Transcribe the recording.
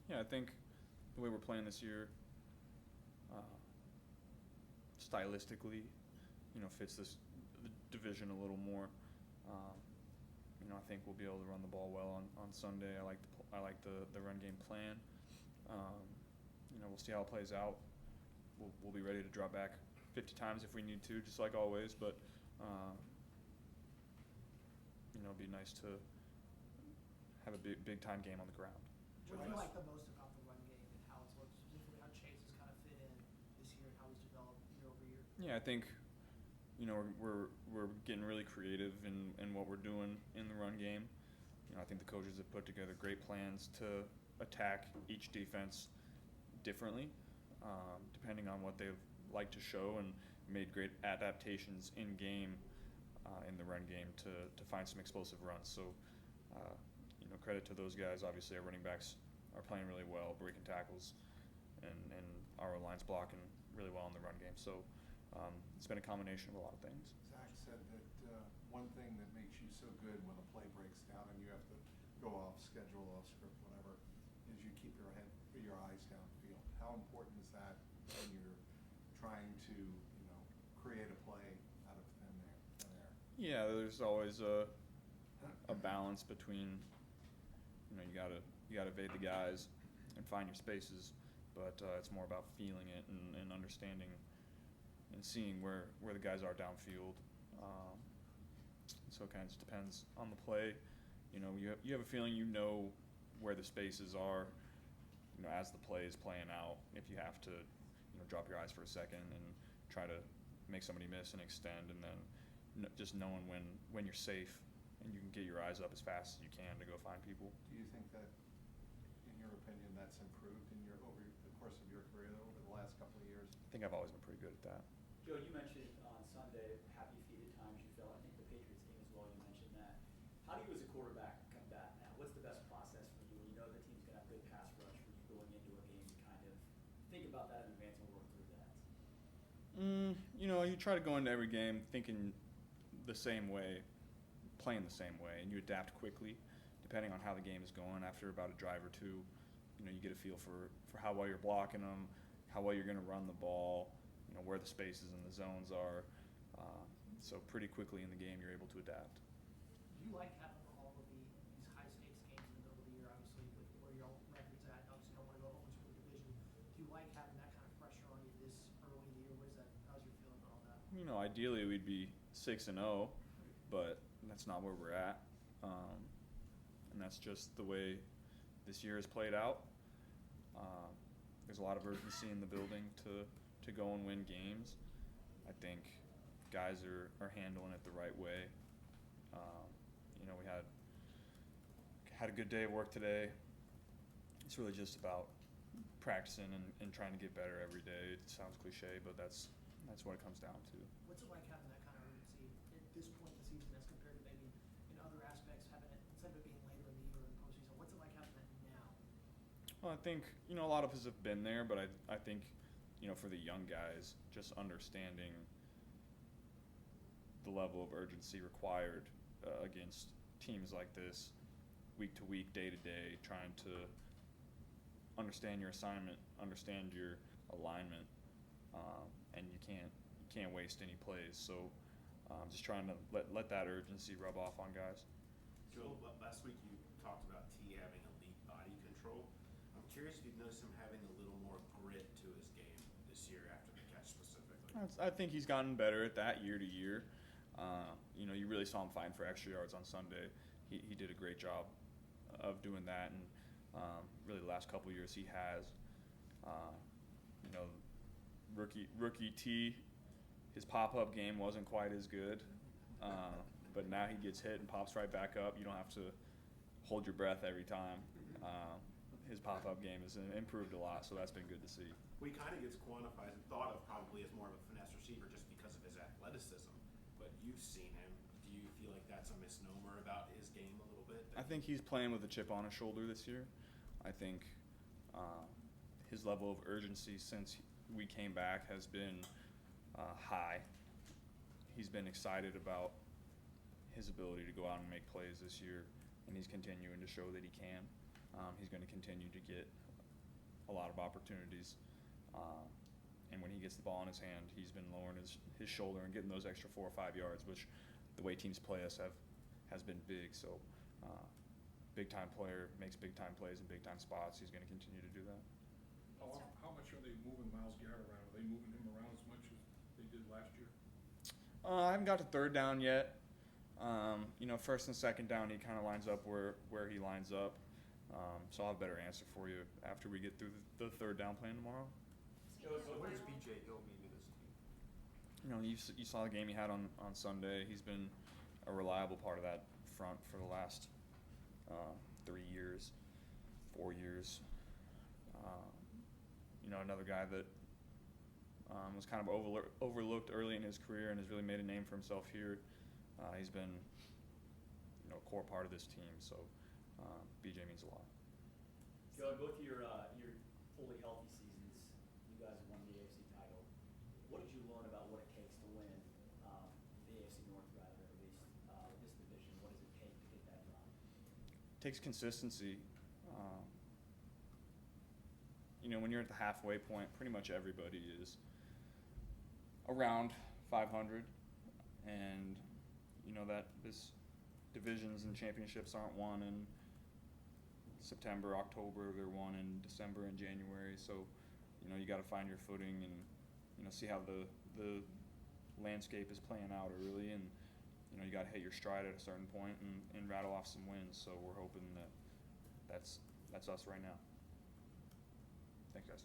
Yeah, I think the way we're playing this year, uh, stylistically, fits this the division a little more. Um, I think we'll be able to run the ball well on Sunday. I like the run game plan. Um, we'll see how it plays out. We'll be ready to drop back 50 times if we need to, just like always. But uh, it'd be nice to have a big time game on the ground. What do you like the most about the run game and how it's looked, specifically how Chase has kind of fit in this year and how he's developed year over year? Yeah, I think we're getting really creative in what we're doing in the run game. I think the coaches have put together great plans to attack each defense differently, depending on what they've liked to show, and made great adaptations in game in the run game to find some explosive runs. So, credit to those guys. Obviously, our running backs are playing really well, breaking tackles, and our line's blocking really well in the run game. So it's been a combination of a lot of things. Zach said that one thing that makes you so good when a play breaks down and you have to go off schedule, off script, whatever, is you keep your eyes downfield. How important is that when you're trying to, create a play out of thin air? Yeah, there's always a balance between, you gotta evade the guys and find your spaces, but it's more about feeling it and understanding and seeing where the guys are downfield. So it kind of just depends on the play. You have a feeling where the spaces are, as the play is playing out. If you have to, drop your eyes for a second and try to make somebody miss and extend, and then just knowing when you're safe and you can get your eyes up as fast as you can to go find people. Do you think that, in your opinion, that's improved over the course of your career, though, over the last couple of years? I think I've always been pretty good at that. Joe, you mentioned on Sunday happy feet at times you felt. I think the Patriots game as well, you mentioned that. How do you as a quarterback combat that? What's the best process for you when you know the team's going to have good pass rush for you going into a game to kind of think about that in advance and work through that? You try to go into every game thinking the same way, playing the same way, and you adapt quickly depending on how the game is going. After about a drive or two, you get a feel for how well you're blocking them, how well you're going to run the ball, where the spaces and the zones are. So pretty quickly in the game, you're able to adapt. Do you like having all of these high stakes games in the middle of the year, obviously, with where your record's at? Obviously, you don't want to go 0-2 in the division. Do you like having that kind of pressure on you this early in the year? How's your feeling about all that? Ideally we'd be 6-0, but that's not where we're at, and that's just the way this year has played out. There's a lot of urgency in the building to go and win games. I think guys are handling it the right way. We had a good day of work today. It's really just about practicing and trying to get better every day. It sounds cliche, but that's what it comes down to. What's it like having that kind of urgency at this point in the season as compared to maybe in other aspects, having it instead of it being later in the year or in the postseason? What's it like having that now? Well, I think a lot of us have been there, but I think for the young guys, just understanding the level of urgency required against teams like this, week to week, day to day, trying to understand your assignment, understand your alignment, and you can't waste any plays. So just trying to let that urgency rub off on guys. Joe, last week you talked about T having elite body control. I'm curious if you've noticed him having a little more grit to his game this year after the catch specifically. I think he's gotten better at that year to year. You really saw him fighting for extra yards on Sunday. He did a great job of doing that, and really the last couple of years he has. Rookie T, his pop-up game wasn't quite as good, but now he gets hit and pops right back up. You don't have to hold your breath every time. His pop-up game has improved a lot, so that's been good to see. Well, he kind of gets quantified and thought of probably as more of a finesse receiver just because of his athleticism. But you've seen him. Do you feel like that's a misnomer about his game a little bit? I think he's playing with a chip on his shoulder this year. I think his level of urgency since we came back has been high. He's been excited about his ability to go out and make plays this year, and he's continuing to show that he can. He's going to continue to get a lot of opportunities. And when he gets the ball in his hand, he's been lowering his shoulder and getting those extra 4 or 5 yards, which the way teams play us has been big. So big time player, makes big time plays in big time spots. He's going to continue to do that. How much are they moving Miles Garrett around? Are they moving him around as much as they did last year? I haven't got to third down yet. First and second down, he kind of lines up where he lines up. So I'll have a better answer for you after we get through the third down plan tomorrow. Joe, What does BJ Hill mean to this team? You saw the game he had on Sunday. He's been a reliable part of that front for the last 3 years, 4 years. Another guy that was kind of overlooked early in his career and has really made a name for himself here. He's been, a core part of this team. So BJ means a lot. Joe, in both your fully healthy seasons, you guys won the AFC title. What did you learn about what it takes to win the AFC North, rather, at least this division? What does it take to get that done? Takes consistency. When you're at the halfway point, pretty much everybody is around 500, and that this divisions and championships aren't won in September, October. They're won in December and January. So you got to find your footing and see how the landscape is playing out early, and you got to hit your stride at a certain point and rattle off some wins. So we're hoping that's us right now. Thanks, guys.